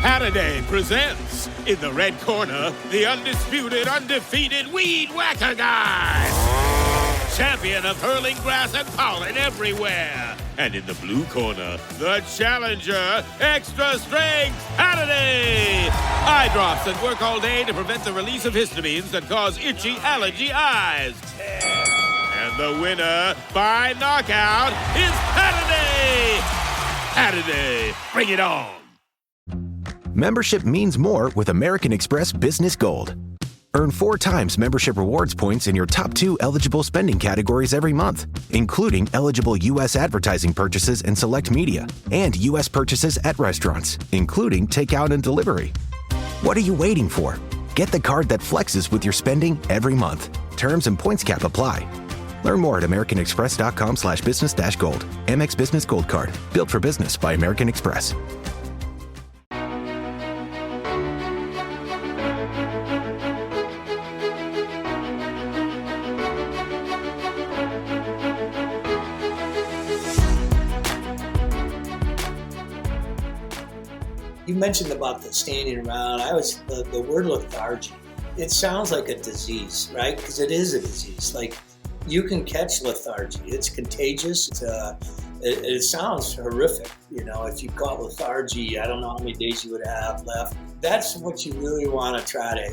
Saturday presents, in the red corner, the undisputed, undefeated Weed Whacker Guy. Champion of hurling grass and pollen everywhere. And in the blue corner, the challenger, extra strength Saturday. Eye drops that work all day to prevent the release of histamines that cause itchy allergy eyes. And the winner by knockout is Saturday. Saturday, bring it on. Membership means more with American Express Business Gold. Earn 4 times membership rewards points in your top 2 eligible spending categories every month, including eligible U.S. advertising purchases and select media, and U.S. purchases at restaurants, including takeout and delivery. What are you waiting for? Get the card that flexes with your spending every month. Terms and points cap apply. Learn more at americanexpress.com/business-gold. Amex Business Gold Card. Built for business by American Express. You mentioned about the standing around. The word lethargy. It sounds like a disease, right? Because it is a disease. Like, you can catch lethargy. It's contagious. It sounds horrific. You know, if you caught lethargy, I don't know how many days you would have left. That's what you really want to try to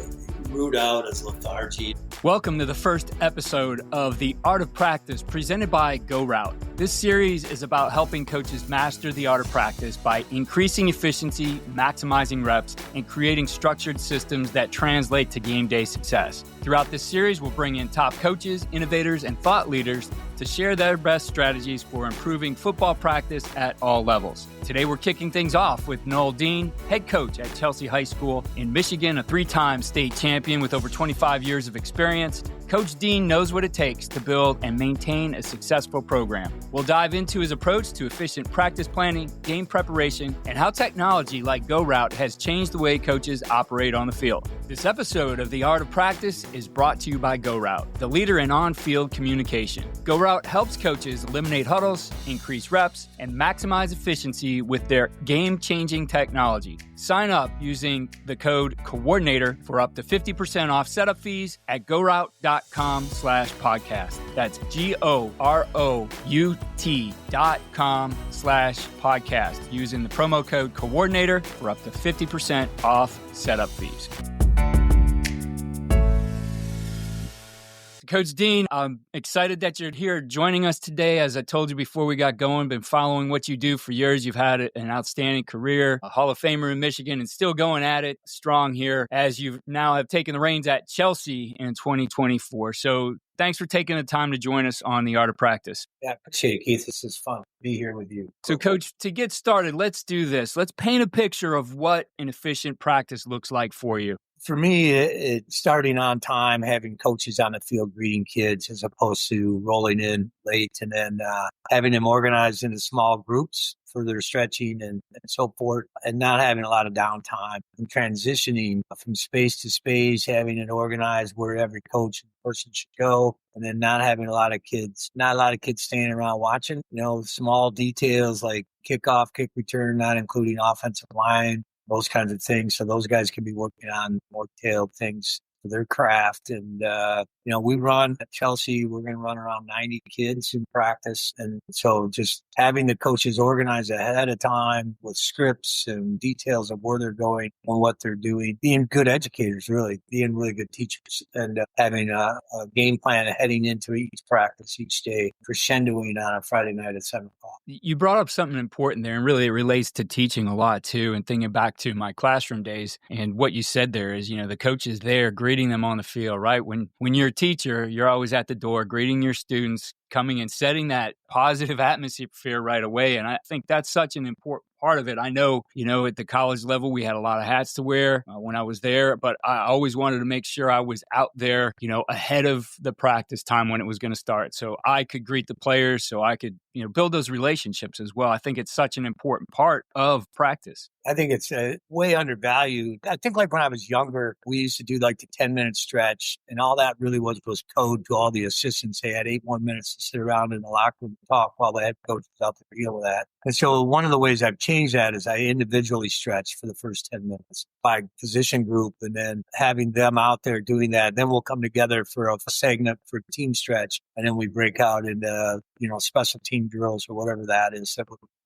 root out as lethargy. Welcome to the first episode of The Art of Practice presented by GoRout. This series is about helping coaches master the art of practice by increasing efficiency, maximizing reps, and creating structured systems that translate to game day success. Throughout this series, we'll bring in top coaches, innovators, and thought leaders to share their best strategies for improving football practice at all levels. Today, we're kicking things off with Noel Dean, head coach at Chelsea High School in Michigan, a 3-time state champion with over 25 years of experience. Coach Dean knows what it takes to build and maintain a successful program. We'll dive into his approach to efficient practice planning, game preparation, and how technology like GoRout has changed the way coaches operate on the field. This episode of The Art of Practice is brought to you by GoRout, the leader in on-field communication. GoRout helps coaches eliminate huddles, increase reps, and maximize efficiency with their game-changing technology. Sign up using the code COORDINATOR for up to 50% off setup fees at GoRout.com/podcast. That's GOROUT.com/podcast using the promo code COORDINATOR for up to 50% off setup fees. Coach Dean, I'm excited that you're here joining us today. As I told you before we got going, been following what you do for years. You've had an outstanding career, a Hall of Famer in Michigan, and still going at it strong here as you now have taken the reins at Chelsea in 2024. So thanks for taking the time to join us on The Art of Practice. Yeah, I appreciate it, Keith. This is fun to be here with you. So, Coach, to get started, let's do this. Let's paint a picture of what an efficient practice looks like for you. For me, it's starting on time, having coaches on the field greeting kids as opposed to rolling in late, and then having them organized into small groups for their stretching and so forth, and not having a lot of downtime and transitioning from space to space, having it organized where every coach and person should go, and then not having not a lot of kids standing around watching, small details like kickoff, kick return, not including offensive line, those kinds of things. So those guys can be working on more detailed things for their craft. And, we run at Chelsea, we're going to run around 90 kids in practice. And so just having the coaches organized ahead of time with scripts and details of where they're going and what they're doing, being good educators, really, being really good teachers, and having a game plan heading into each practice each day, crescendoing on a Friday night at 7 o'clock. You brought up something important there, and really it relates to teaching a lot too, and thinking back to my classroom days. And what you said there is, the coach is there greeting them on the field, right? When you're a teacher, you're always at the door greeting your students, coming and setting that positive atmosphere right away. And I think that's such an important part of it. I know, at the college level, we had a lot of hats to wear when I was there, but I always wanted to make sure I was out there, ahead of the practice time when it was going to start. So I could greet the players, so I could, build those relationships as well. I think it's such an important part of practice. I think it's way undervalued. I think like when I was younger, we used to do like the 10-minute stretch, and all that really was code to all the assistants. They had 8 more minutes to to sit around in the locker room and talk while the head coach is out there dealing with that. And so one of the ways I've changed that is I individually stretch for the first 10 minutes by position group, and then having them out there doing that. Then we'll come together for a segment for a team stretch, and then we break out into, special team drills or whatever that is. So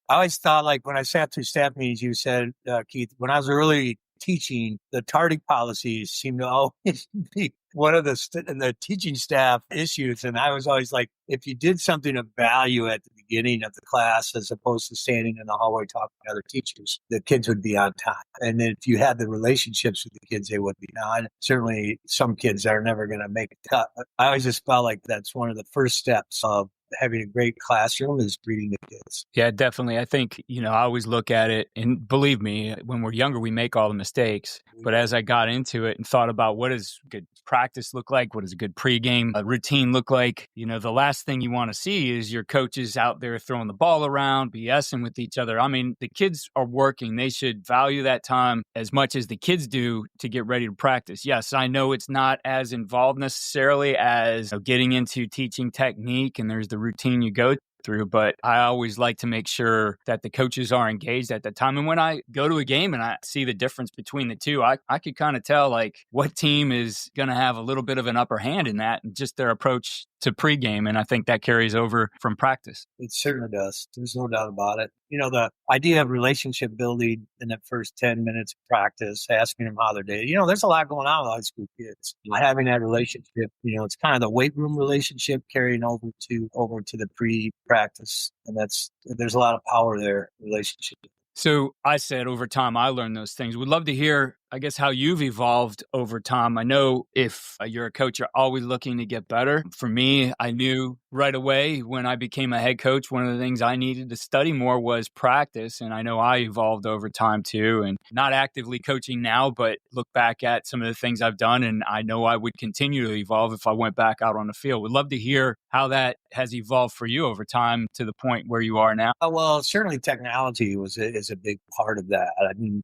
I always thought, like, when I sat through staff meetings, you said, Keith, when I was early teaching, the tardy policies seemed to always be one of the teaching staff issues. And I was always like, if you did something of value at the beginning of the class, as opposed to standing in the hallway talking to other teachers, the kids would be on time. And then if you had the relationships with the kids, they would be. Now, certainly some kids are never going to make a cut. But I always just felt like that's one of the first steps of having a great classroom is greeting the kids. Yeah, definitely. I think, I always look at it, and believe me, when we're younger, we make all the mistakes. But as I got into it and thought about what does good practice look like, what does a good pregame routine look like, the last thing you want to see is your coaches out there throwing the ball around, BSing with each other. I mean, the kids are working. They should value that time as much as the kids do to get ready to practice. Yes, I know it's not as involved necessarily as getting into teaching technique, and there's the routine you go through, but I always like to make sure that the coaches are engaged at the time. And when I go to a game and I see the difference between the two, I could kind of tell like what team is going to have a little bit of an upper hand in that, and just their approach to pregame. And I think that carries over from practice. It certainly does. There's no doubt about it. The idea of relationship building in the first 10 minutes of practice, asking them how their day, there's a lot going on with high school kids. Having that relationship, it's kind of the weight room relationship carrying over to the pre-practice. And there's a lot of power there, relationship. So I said over time, I learned those things. Would love to hear, I guess, how you've evolved over time. I know if you're a coach, you're always looking to get better. For me, I knew right away when I became a head coach, one of the things I needed to study more was practice. And I know I evolved over time too, and not actively coaching now, but look back at some of the things I've done. And I know I would continue to evolve if I went back out on the field. Would love to hear how that has evolved for you over time to the point where you are now. Well, certainly technology is a big part of that. I mean,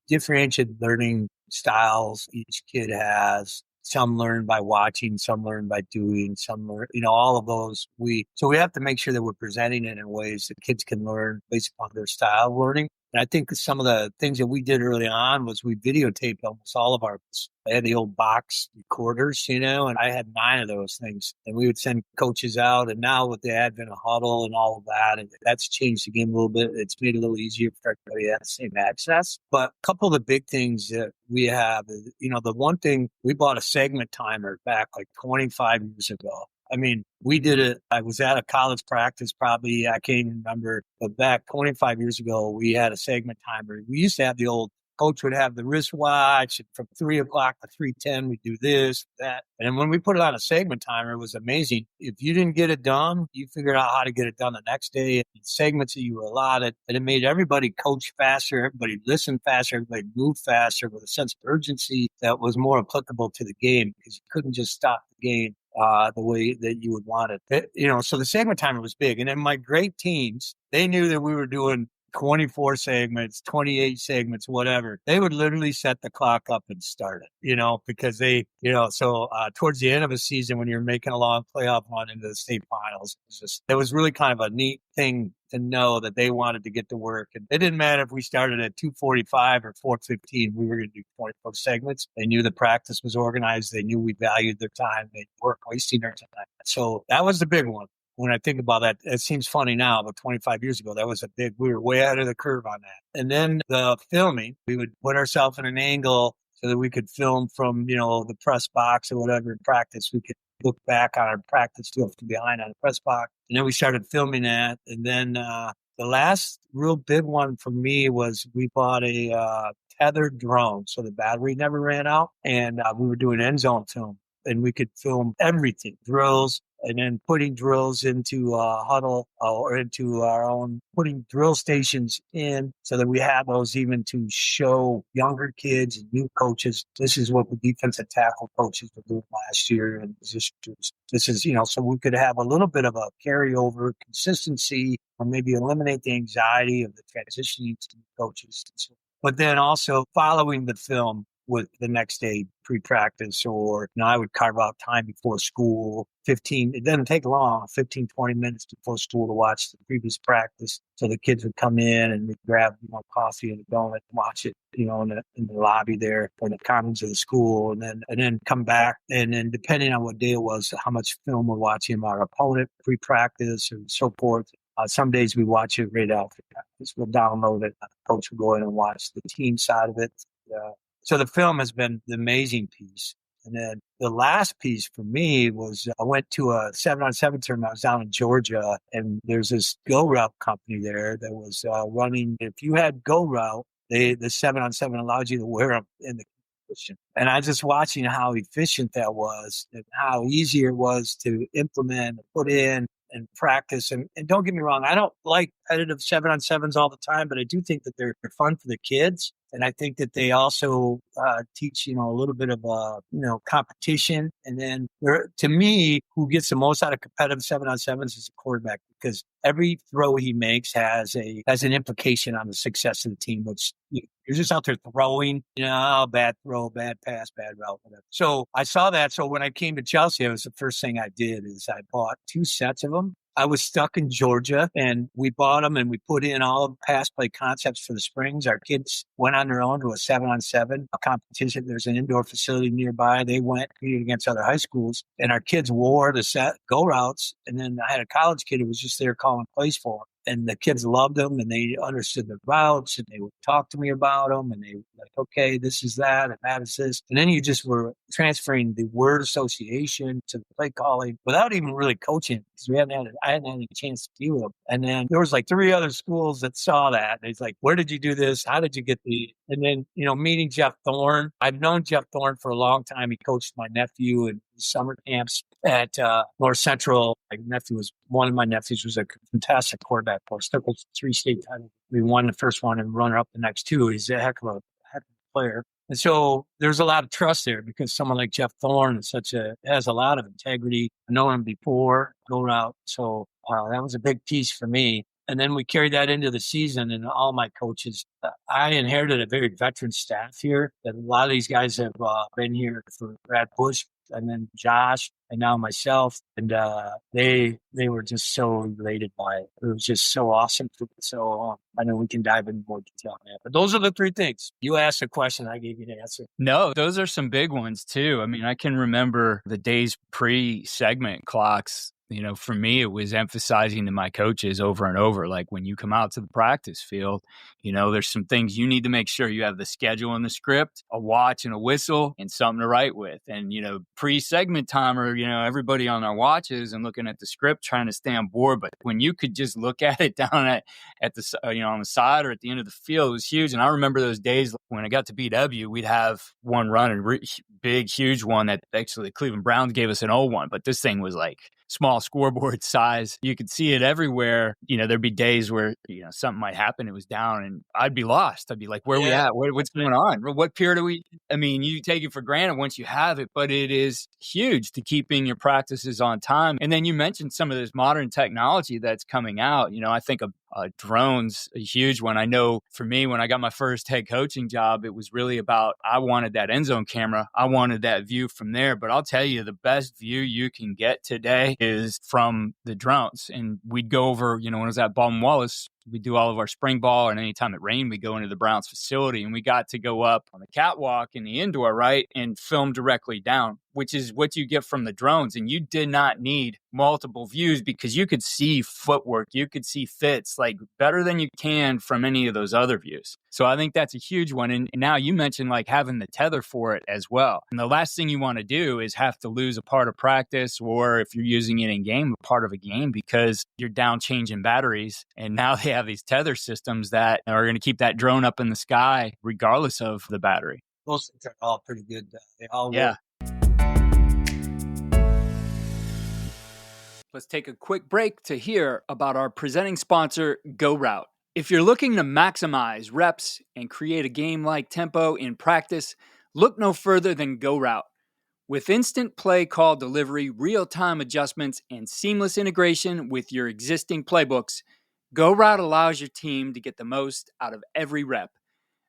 differentiated learning styles each kid has. Some learn by watching, some learn by doing, some learn, all of those. So we have to make sure that we're presenting it in ways that kids can learn based upon their style of learning. And I think some of the things that we did early on was we videotaped almost all of our. I had the old box recorders, and I had 9 of those things. And we would send coaches out. And now with the advent of Huddle and all of that, and that's changed the game a little bit. It's made it a little easier for everybody to have the same access. But a couple of the big things that we have is, the one thing, we bought a segment timer back like 25 years ago. I mean, we did it. I was at a college practice probably, I can't even remember, but back 25 years ago, we had a segment timer. We used to have the old coach would have the wristwatch, and from 3 o'clock to 3:10, we'd do this, that. And then when we put it on a segment timer, it was amazing. If you didn't get it done, you figured out how to get it done the next day, and segments that you were allotted. And it made everybody coach faster, everybody listen faster, everybody move faster with a sense of urgency that was more applicable to the game, because you couldn't just stop the game the way that you would want it. So the segment timer was big. And then my great teams, they knew that we were doing 24 segments, 28 segments, whatever. They would literally set the clock up and start it, because so towards the end of a season, when you're making a long playoff run into the state finals, it was really kind of a neat thing to know that they wanted to get to work. And it didn't matter if we started at 2:45 or 4:15, we were going to do 24 segments. They knew the practice was organized. They knew we valued their time. They weren't wasting their time. So that was the big one. When I think about that, it seems funny now, but 25 years ago, that was we were way ahead of the curve on that. And then the filming, we would put ourselves in an angle so that we could film from, the press box or whatever in practice. We could look back on our practice field from behind on the press box. And then we started filming that. And then the last real big one for me was we bought a tethered drone. So the battery never ran out. And we were doing end zone film. And we could film everything, drills, and then putting drills into Huddle or into our own, putting drill stations in so that we have those even to show younger kids and new coaches. This is what the defensive tackle coaches were doing last year and position groups. This is, so we could have a little bit of a carryover consistency or maybe eliminate the anxiety of the transitioning to new coaches. But then also following the film, with the next day pre-practice, or I would carve out time before school, it doesn't take long, 15, 20 minutes before school to watch the previous practice. So the kids would come in and we'd grab coffee and a donut and watch it, in the lobby there or the commons of the school, and then come back. And then depending on what day it was, how much film we're watching our opponent pre-practice and so forth. Some days we watch it right after practice. We'll download it. Coach will go in and watch the team side of it. So the film has been the amazing piece. And then the last piece for me was I went to a 7-on-7 tournament. I was down in Georgia, and there's this GoRout company there that was running. If you had GoRout, the 7-on-7 allowed you to wear them in the competition. And I was just watching how efficient that was and how easy it was to implement and put in and practice. And don't get me wrong, I don't like competitive 7-on-7s all the time, but I do think that they're fun for the kids. And I think that they also teach, a little bit of, competition. And then to me, who gets the most out of competitive 7-on-7s is a quarterback, because every throw he makes has an implication on the success of the team, which you're just out there throwing, bad throw, bad pass, bad route, whatever. So I saw that. So when I came to Chelsea, it was the first thing I did is I bought 2 sets of them. I was stuck in Georgia, and we bought them and we put in all of the pass play concepts for the springs. Our kids went on their own to a 7-on-7 competition. There's an indoor facility nearby. They went competed against other high schools, and our kids wore the set GoRoutes. And then I had a college kid who was just there calling plays for them. And the kids loved them, and they understood the routes, and they would talk to me about them, and they were like, okay, this is that, and that is this. And then you just were transferring the word association to the play calling without even really coaching, because I hadn't had any chance to deal with them. And then there was like 3 other schools that saw that. And it's like, where did you do this? How did you get the? And then, meeting Jeff Thorne. I've known Jeff Thorne for a long time. He coached my nephew in summer camps at North Central. One of my nephews was a fantastic quarterback for us. Took us 3 state titles. We won the first one and runner up the next 2. He's a heck of a player. And so there's a lot of trust there, because someone like Jeff Thorne has a lot of integrity. I know him before GoRout. So that was a big piece for me. And then we carried that into the season, and all my coaches. I inherited a very veteran staff here. That a lot of these guys have been here for Brad Bush, and then Josh, and now myself. And they were just so elated by it. It was just so awesome. So I know we can dive into more detail on that. But those are the 3 things. You asked a question, I gave you the answer. No, those are some big ones too. I mean, I can remember the days pre-segment clocks. For me, it was emphasizing to my coaches over and over, like when you come out to the practice field, there's some things you need to make sure you have the schedule and the script, a watch and a whistle, and something to write with. And, pre-segment timer, everybody on their watches and looking at the script, trying to stay on board. But when you could just look at it down at the, on the side or at the end of the field, it was huge. And I remember those days when I got to BW, we'd have one run, a big, huge one that actually the Cleveland Browns gave us an 0-1. But this thing was like small scoreboard size. You could see it everywhere. There'd be days where, something might happen. It was down and I'd be lost. I'd be like, where are we at? What's going on? What period are we? I mean, you take it for granted once you have it, but it is huge to keeping your practices on time. And then you mentioned some of this modern technology that's coming out. I think drones, a huge one. I know for me, when I got my first head coaching job, it was really about, I wanted that end zone camera. I wanted that view from there. But I'll tell you, the best view you can get today is from the drones. And we'd go over, when I was at Baldwin Wallace, we do all of our spring ball, and anytime it rained, we go into the Browns facility, and we got to go up on the catwalk in the indoor, right, and film directly down, which is what you get from the drones. And you did not need multiple views because you could see footwork, you could see fits, like better than you can from any of those other views. So I think that's a huge one. And now you mentioned like having the tether for it as well. And the last thing you want to do is have to lose a part of practice, or if you're using it in game, a part of a game, because you're down changing batteries. And now they have these tether systems that are going to keep that drone up in the sky regardless of the battery. Those things are all pretty good. They all work. Let's take a quick break to hear about our presenting sponsor, GoRout. If you're looking to maximize reps and create a game-like tempo in practice, look no further than GoRout. With instant play call delivery, real-time adjustments, and seamless integration with your existing playbooks, GoRout allows your team to get the most out of every rep.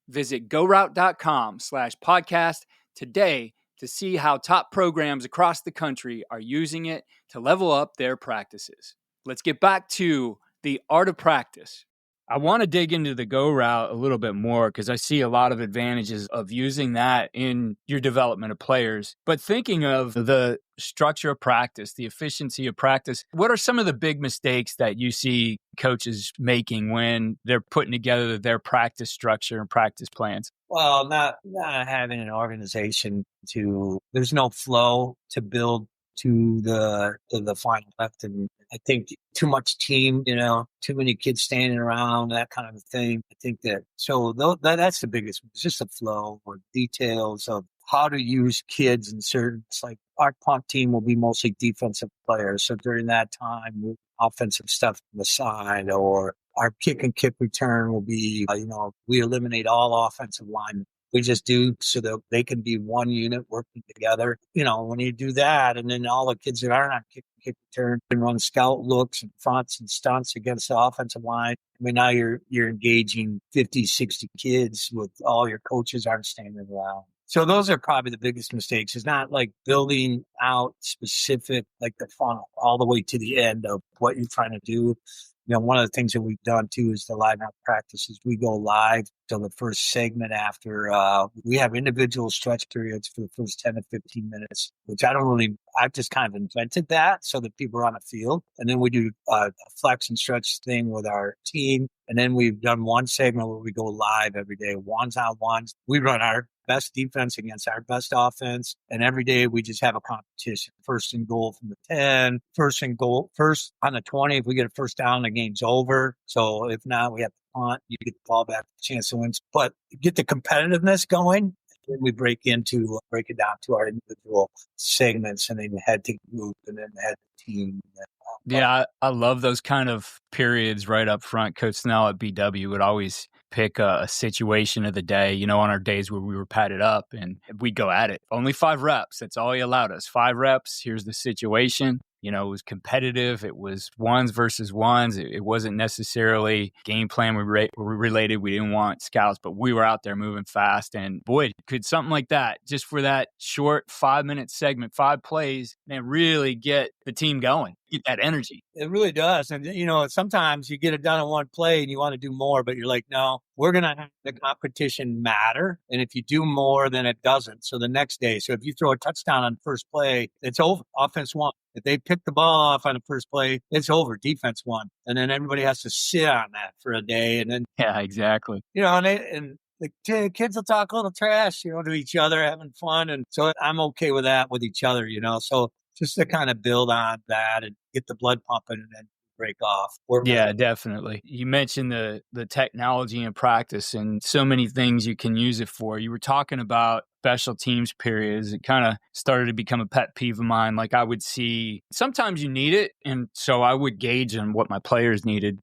Visit GoRout.com/podcast today to see how top programs across the country are using it to level up their practices. Let's get back to the art of practice. I want to dig into the go route a little bit more because I see a lot of advantages of using that in your development of players. But thinking of the structure of practice, the efficiency of practice, what are some of the big mistakes that you see coaches making when they're putting together their practice structure and practice plans? Well, not having an organization there's no flow to build to the final left. And I think too much team, too many kids standing around, that kind of thing. I think that's the biggest, it's just the flow or details of how to use kids in certain, it's like our punt team will be mostly defensive players. So during that time, offensive stuff on the side, or our kick and kick return will be, we eliminate all offensive linemen. We just do so that they can be one unit working together. When you do that, and then all the kids that aren't on kick return can run scout looks and fronts and stunts against the offensive line. I mean, now you're engaging 50, 60 kids with all your coaches aren't standing around. So those are probably the biggest mistakes. It's not like building out specific, like the funnel all the way to the end of what you're trying to do. One of the things that we've done too is the live out practices. We go live till the first segment after we have individual stretch periods for the first 10 to 15 minutes, which I've just kind of invented that so that people are on the field. And then we do a flex and stretch thing with our team. And then we've done one segment where we go live every day, ones on ones. We run our best defense against our best offense. And every day we just have a competition. First and goal from the 10, first on the 20. If we get a first down, the game's over. So if not, we have to punt. You get the ball back, chance to win. But get the competitiveness going. Then we break it down to our individual segments and then head to group and then head to team. Yeah, I love those kind of periods right up front. Coach Snell at BW would always pick a situation of the day, on our days where we were padded up, and we'd go at it. Only 5 reps. That's all he allowed us. 5 reps. Here's the situation. It was competitive. It was ones versus ones. It wasn't necessarily game plan related. We didn't want scouts, but we were out there moving fast. And boy, could something like that, just for that short 5-minute segment, 5 plays, and really get the team going, get that energy. It really does. And, sometimes you get it done in one play and you want to do more, but you're like, no, we're going to have the competition matter. And if you do more, then it doesn't. So the next day, if you throw a touchdown on the first play, it's over. Offense won. If they pick the ball off on the first play, it's over. Defense won. And then everybody has to sit on that for a day. And then, yeah, exactly. And the kids will talk a little trash, to each other, having fun. And so I'm okay with that with each other, so just to kind of build on that and get the blood pumping and then break off. Yeah, definitely. You mentioned the technology in practice and so many things you can use it for. You were talking about special teams periods. It kind of started to become a pet peeve of mine. Like I would see, sometimes you need it. And so I would gauge on what my players needed,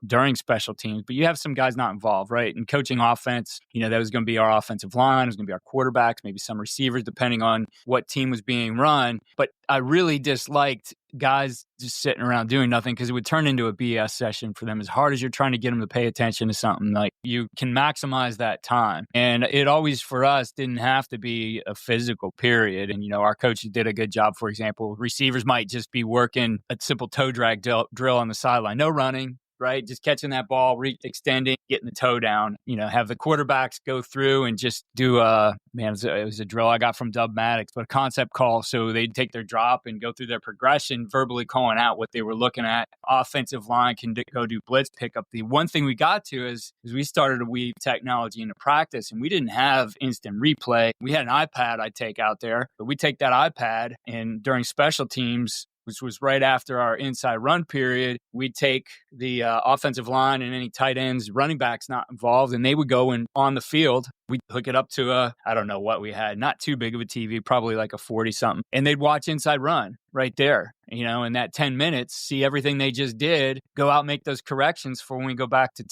during special teams. But you have some guys not involved, right? And coaching offense, that was going to be our offensive line. It was going to be our quarterbacks, maybe some receivers, depending on what team was being run. But I really disliked guys just sitting around doing nothing because it would turn into a BS session for them. As hard as you're trying to get them to pay attention to something, like you can maximize that time. And it always, for us, didn't have to be a physical period. And, our coaches did a good job. For example, receivers might just be working a simple toe drag drill on the sideline. No running, right? Just catching that ball, extending, getting the toe down, have the quarterbacks go through and just do it was a drill I got from Dub Maddox, but a concept call. So they'd take their drop and go through their progression, verbally calling out what they were looking at. Offensive line can go do blitz pickup. The one thing we got to is we started to weave technology into practice, and we didn't have instant replay. We had an iPad I'd take out there, but we take that iPad and during special teams, which was right after our inside run period, we'd take the offensive line and any tight ends, running backs not involved, and they would go in on the field. We'd hook it up to I don't know what we had, not too big of a TV, probably like a 40-something, and they'd watch inside run right there, in that 10 minutes, see everything they just did, go out and make those corrections for when we go back to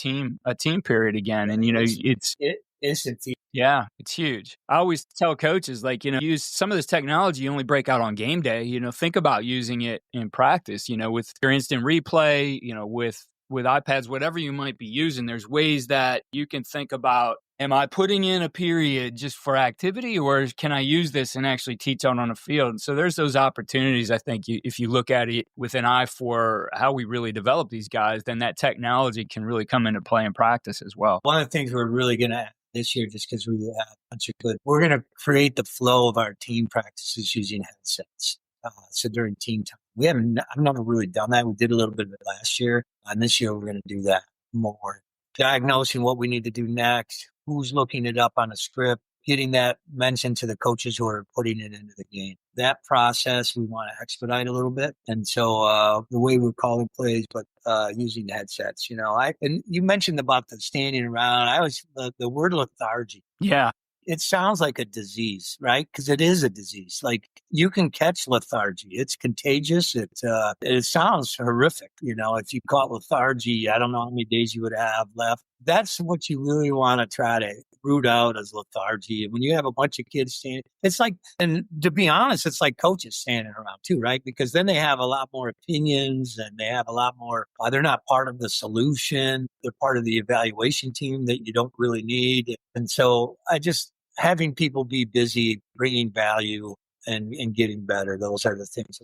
a team period again. And, it's yeah, it's huge. I always tell coaches, use some of this technology you only break out on game day. Think about using it in practice, with your instant replay, with iPads, whatever you might be using. There's ways that you can think about am I putting in a period just for activity, or can I use this and actually teach out on a field? And so there's those opportunities. I think if you look at it with an eye for how we really develop these guys, then that technology can really come into play in practice as well. One of the things we're really going to this year, just because we have a bunch of good, we're going to create the flow of our team practices using headsets. So during team time, I've never really done that. We did a little bit of it last year. And this year, we're going to do that more. Diagnosing what we need to do next, who's looking it up on a script, getting that mentioned to the coaches who are putting it into the game. That process we want to expedite a little bit. And so the way we're calling plays, but using headsets, and you mentioned about the standing around. The word lethargy. Yeah. It sounds like a disease, right? Because it is a disease. Like you can catch lethargy. It's contagious. It sounds horrific. If you caught lethargy, I don't know how many days you would have left. That's what you really want to try to root out as lethargy. And when you have a bunch of kids standing, it's like, and to be honest, it's like coaches standing around too, right? Because then they have a lot more opinions and they have a lot more, they're not part of the solution. They're part of the evaluation team that you don't really need. And so having people be busy, bringing value and getting better. Those are the things.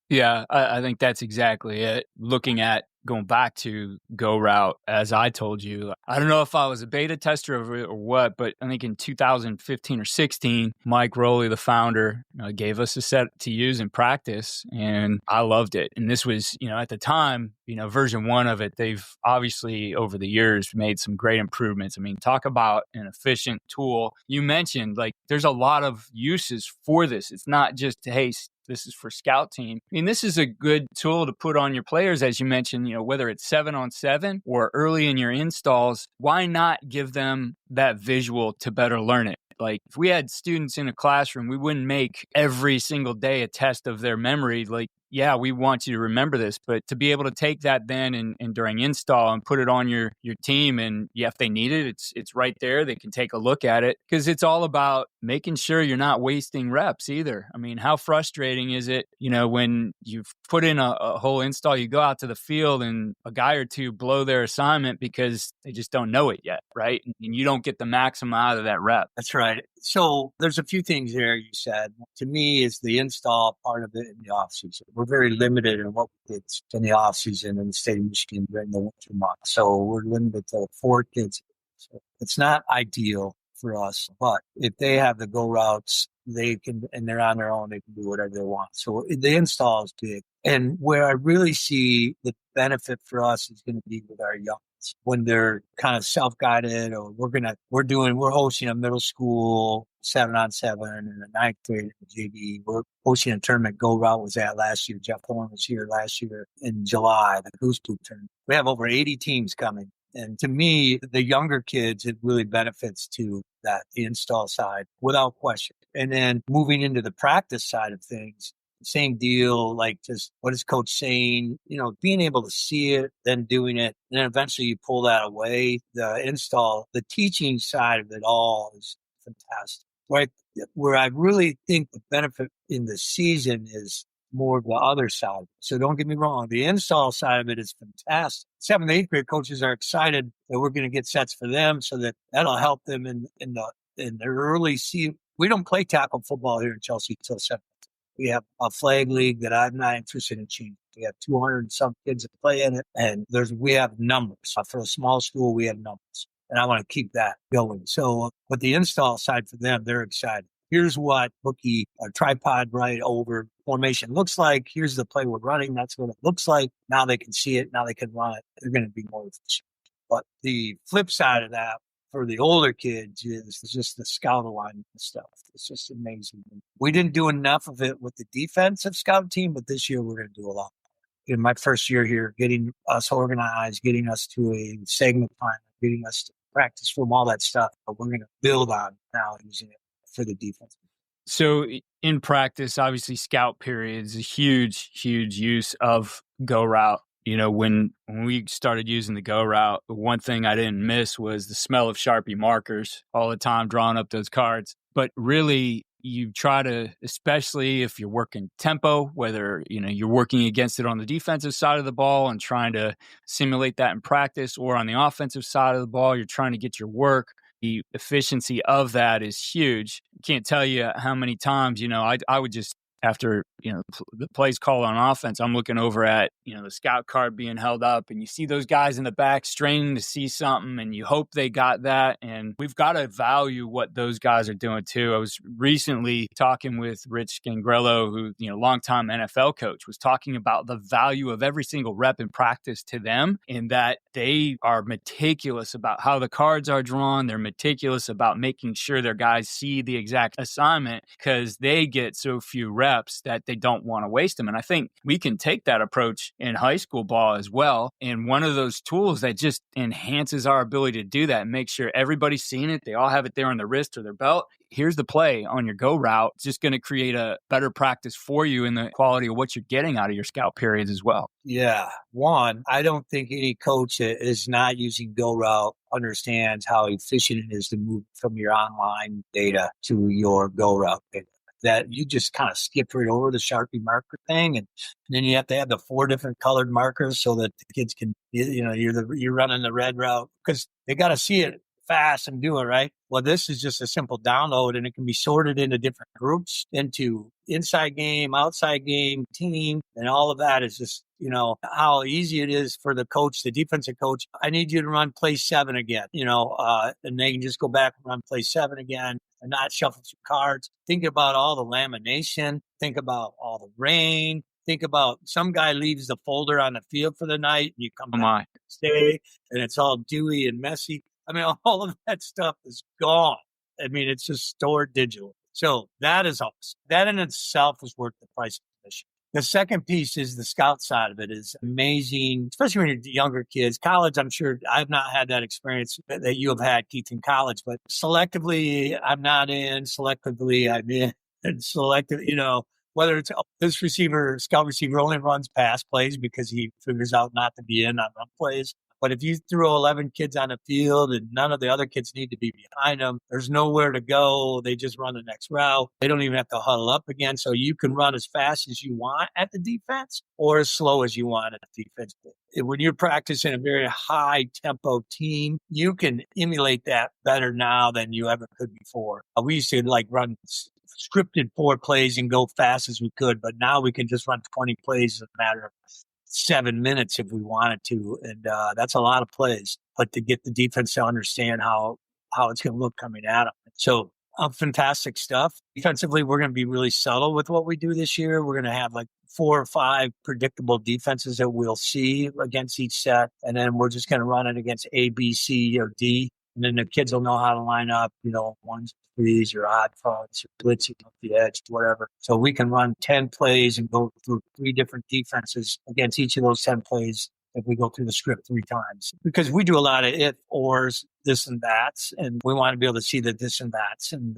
Yeah, I think that's exactly it. Looking at going back to GoRout, as I told you, I don't know if I was a beta tester of it or what, but I think in 2015 or 16, Mike Rowley, the founder, gave us a set to use in practice, and I loved it. And this was, at the time, version 1 of it. They've obviously over the years made some great improvements. I mean, talk about an efficient tool. You mentioned there's a lot of uses for this. It's not just, hey, this is for scout team. I mean, this is a good tool to put on your players, as you mentioned, whether it's 7-on-7 or early in your installs, why not give them that visual to better learn it? Like if we had students in a classroom, we wouldn't make every single day a test of their memory. Yeah, we want you to remember this, but to be able to take that then and during install and put it on your team, and if they need it, it's right there. They can take a look at it, because it's all about making sure you're not wasting reps either. I mean, how frustrating is it, when you've put in a whole install, you go out to the field and a guy or two blow their assignment because they just don't know it yet, right? And you don't get the maximum out of that rep. That's right. So there's a few things there you said. To me, is the install part of it in the off season. We're very limited in what we did in the off season in the state of Michigan during the winter months. So we're limited to 4 kids. So it's not ideal for us, but if they have the go routes, they can, and they're on their own, they can do whatever they want. So the install is big. And where I really see the benefit for us is going to be with our young, when they're kind of self-guided, or we're hosting a middle school 7-on-7 and a 9th grade JV. We're hosting a tournament. GoRout was at last year. Jeff Horn was here last year in July, the Goose Poop tournament. We have over 80 teams coming. And to me, the younger kids, it really benefits to that, the install side, without question. And then moving into the practice side of things, same deal, like just what is coach saying, being able to see it, then doing it. And then eventually you pull that away. The install, the teaching side of it all is fantastic. Right. Where I really think the benefit in the season is more of the other side. So don't get me wrong. The install side of it is fantastic. 7th, 8th grade coaches are excited that we're going to get sets for them, so that'll help them in their early season. We don't play tackle football here in Chelsea until 7th. We have a flag league that I'm not interested in changing. We have 200 and some kids that play in it, and we have numbers. For a small school, we have numbers, and I want to keep that going. So, but the install side for them, they're excited. Here's what bookie a tripod right over formation looks like. Here's the play we're running. That's what it looks like. Now they can see it. Now they can run it. They're going to be more efficient. But the flip side of that, for the older kids, is just the scout alignment stuff. It's just amazing. We didn't do enough of it with the defensive scout team, but this year we're going to do a lot more. In my first year here, getting us organized, getting us to a segment plan, getting us to practice from all that stuff. But we're going to build on now using it for the defense. So in practice, obviously scout period is a huge, huge use of GoRout. When we started using the GoRout, the one thing I didn't miss was the smell of Sharpie markers all the time, drawing up those cards. But really, you try to, especially if you're working tempo, whether you're working against it on the defensive side of the ball and trying to simulate that in practice, or on the offensive side of the ball, you're trying to get your work. the efficiency of that is huge. Can't tell you how many times, I would just, after, the plays called on offense, I'm looking over at, the scout card being held up, and you see those guys in the back straining to see something, and you hope they got that. And we've got to value what those guys are doing too. I was recently talking with Rich Gangrello, who, longtime NFL coach, was talking about the value of every single rep in practice to them, and that they are meticulous about how the cards are drawn. They're meticulous about making sure their guys see the exact assignment, because they get so few reps that they don't want to waste them. And I think we can take that approach in high school ball as well. And one of those tools that just enhances our ability to do that and make sure everybody's seeing it, they all have it there on their wrist or their belt. Here's the play on your go route. It's just going to create a better practice for you in the quality of what you're getting out of your scout periods as well. Yeah. One, I don't think any coach that is not using GoRout understands how efficient it is to move from your online data to your GoRout data. That you just kind of skip right over the Sharpie marker thing. And then you have to have the 4 different colored markers so that the kids can, you're running the red route, because they got to see it fast and do it right. Well, this is just a simple download, and it can be sorted into different groups, into inside game, outside game, team, and all of that is just, how easy it is for the coach, the defensive coach. I need you to run play 7 again, and they can just go back and run play 7 again and not shuffle through cards. Think about all the lamination. Think about all the rain. Think about some guy leaves the folder on the field for the night, and you come back the next day, and it's all dewy and messy. I mean, all of that stuff is gone. I mean, it's just stored digital. So that is awesome. That in itself is worth the price of admission. The second piece is the scout side of it is amazing, especially when you're younger kids. College, I'm sure I've not had that experience that you have had, Keith, in college, but selectively I'm not in, selectively I'm in, and whether it's this receiver, scout receiver only runs pass plays because he figures out not to be in on run plays. But if you throw 11 kids on the field and none of the other kids need to be behind them, there's nowhere to go. They just run the next route. They don't even have to huddle up again. So you can run as fast as you want at the defense or as slow as you want at the defense. When you're practicing a very high tempo team, you can emulate that better now than you ever could before. We used to run scripted 4 plays and go fast as we could, but now we can just run 20 plays in a matter of 7 minutes if we wanted to. And that's a lot of plays, but to get the defense to understand how it's going to look coming at them. So fantastic stuff. Defensively, we're going to be really subtle with what we do this year. We're going to have 4 or 5 predictable defenses that we'll see against each set. And then we're just going to run it against A, B, C, or D. And then the kids will know how to line up, 1s, 3s, or odd fronts, or blitzing off the edge, whatever. So we can run 10 plays and go through 3 different defenses against each of those 10 plays if we go through the script 3 times. Because we do a lot of if, ors, this and that's, and we want to be able to see the this and that's. And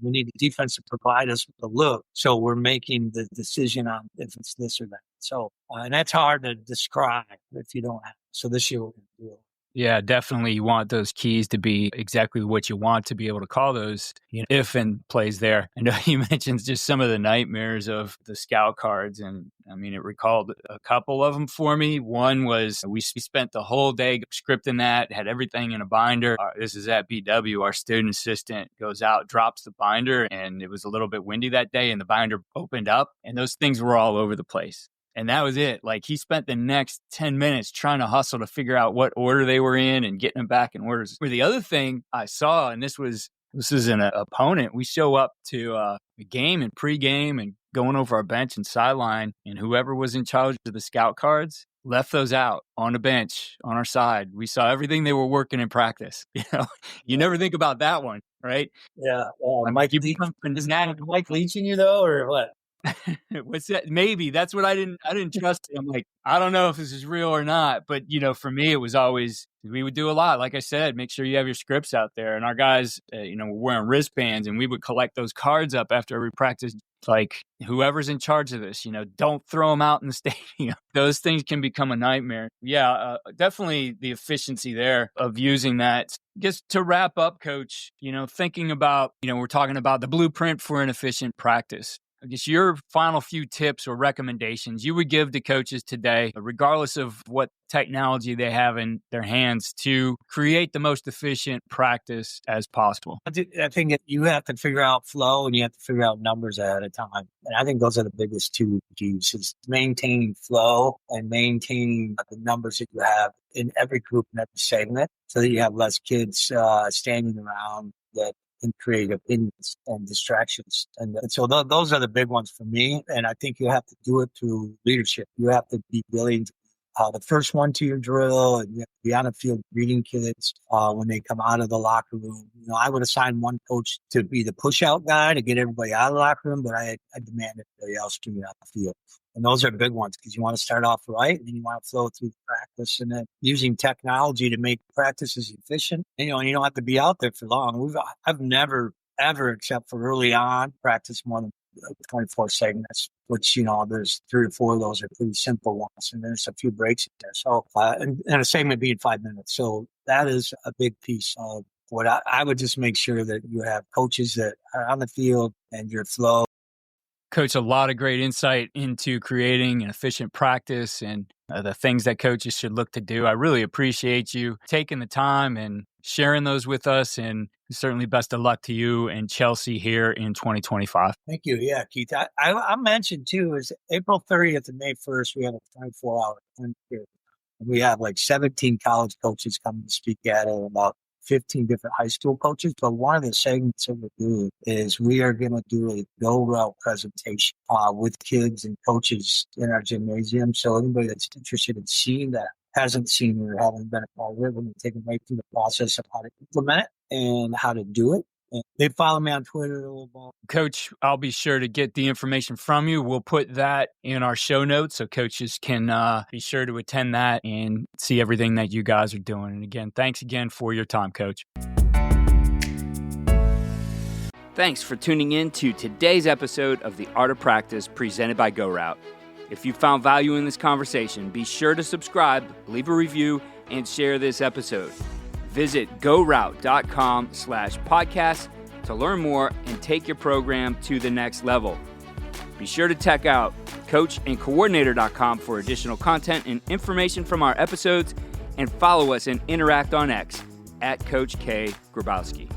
we need the defense to provide us with a look. So we're making the decision on if it's this or that. So, and that's hard to describe if you don't have it. So this year we're going to do it. Yeah, definitely. You want those keys to be exactly what you want to be able to call those if and plays there. I know you mentioned just some of the nightmares of the scout cards. And I mean, it recalled a couple of them for me. One was we spent the whole day scripting that, had everything in a binder. This is at BW. Our student assistant goes out, drops the binder, and it was a little bit windy that day, and the binder opened up, and those things were all over the place. And that was it. He spent the next 10 minutes trying to hustle to figure out what order they were in and getting them back in orders. Where the other thing I saw, and this is an opponent, we show up to a game and pregame and going over our bench and sideline, and whoever was in charge of the scout cards left those out on the bench on our side. We saw everything they were working in practice. You never think about that one, right? Yeah. Mike leeching you though, or what? What's that? Maybe that's what I didn't trust. I'm I don't know if this is real or not, but for me, it was always, we would do a lot. Like I said, make sure you have your scripts out there, and our guys, were wearing wristbands, and we would collect those cards up after every practice. Whoever's in charge of this, don't throw them out in the stadium. Those things can become a nightmare. Yeah, definitely the efficiency there of using that. Just to wrap up, Coach, thinking about, we're talking about the blueprint for an efficient practice. I guess your final few tips or recommendations you would give to coaches today, regardless of what technology they have in their hands, to create the most efficient practice as possible. I think that you have to figure out flow and you have to figure out numbers ahead of time. And I think those are the biggest two keys, is maintaining flow and maintaining the numbers that you have in every group and every segment, so that you have less kids standing around that can create opinions and distractions. And so those are the big ones for me. And I think you have to do it through leadership. You have to be willing to the first one to your drill, and you have to be on the field greeting kids when they come out of the locker room. I would assign one coach to be the push-out guy to get everybody out of the locker room, but I demand everybody else to get out the field. And those are big ones, because you want to start off right, and then you want to flow through the practice, and then using technology to make practices efficient. And you don't have to be out there for long. I've never, ever, except for early on, practiced more than 24 segments, which, there's 3 or 4 of those are pretty simple ones, and there's a few breaks in there. So, and a segment being 5 minutes. So that is a big piece of what I would just make sure that you have coaches that are on the field and your flow. Coach, a lot of great insight into creating an efficient practice and the things that coaches should look to do. I really appreciate you taking the time and sharing those with us, and certainly best of luck to you and Chelsea here in 2025. Thank you. Yeah, Keith. I mentioned too, is April 30th and May 1st, we have a 24-hour period. We have like 17 college coaches coming to speak at it, about 15 different high school coaches. But one of the segments that we're doing is we are going to do a GoRout presentation with kids and coaches in our gymnasium. So anybody that's interested in seeing that, hasn't seen it or haven't been a part of it, we're going to take them right through the process of how to implement it and how to do it. And they follow me on Twitter. Coach, I'll be sure to get the information from you. We'll put that in our show notes so coaches can be sure to attend that and see everything that you guys are doing. And again, thanks again for your time, Coach. Thanks for tuning in to today's episode of The Art of Practice presented by GoRout. If you found value in this conversation, be sure to subscribe, leave a review, and share this episode. Visit GoRout.com/podcast to learn more and take your program to the next level. Be sure to check out coachandcoordinator.com for additional content and information from our episodes, and follow us and interact on X @Coach K. Grabowski.